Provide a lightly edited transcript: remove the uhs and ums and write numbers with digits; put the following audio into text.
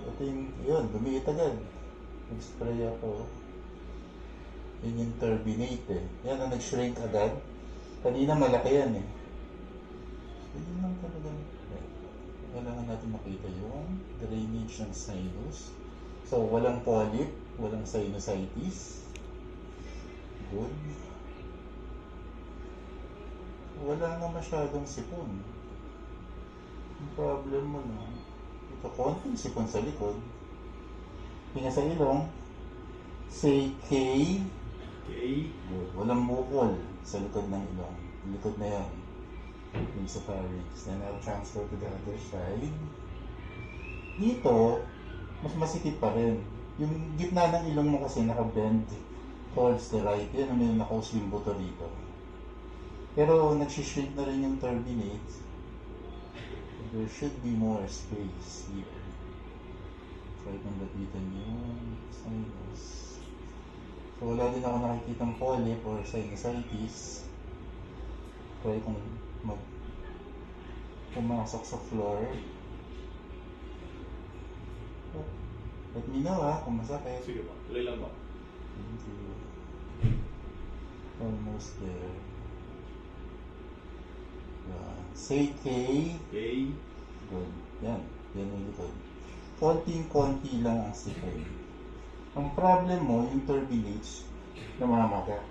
Ito yun, lumiit agad. Nag-spray ako. Yun yung turbinate eh. Yan ang nag-shrink agad. Kanina malaki yan eh. Hindi lang talaga. Kailangan natin makita yung drainage ng sinus. So, walang polyp, walang sinusitis. Good. Wala na masyadong sipon. Yung problem mo na, ito konting sipon sa likod. Hinga sa ilong. Say K. K. Good. Walang bukol sa likod ng ilong. Likod na yan. Yung sa pharynx. Then I'll transfer to the other side. Dito, mas masikip pa rin. Yung gitna ng ilong mo kasi naka-bend towards the right. Yan ang may nakaus yung buto dito. Pero nagsishrink na rin yung turbinate. There should be more space here. Try kong lapitan yung sinus. So wala din ako nakikitang polyp or sinusitis. Try kong pumasok sa floor. Let me know kung masakit. Sige pa, tuloy lang ba? Thank you. Almost there. Say K. K. Good. Yan. Yan yung likod. Konting-konti lang ang sipon. Ang problem mo, yung turbinates, namamaga.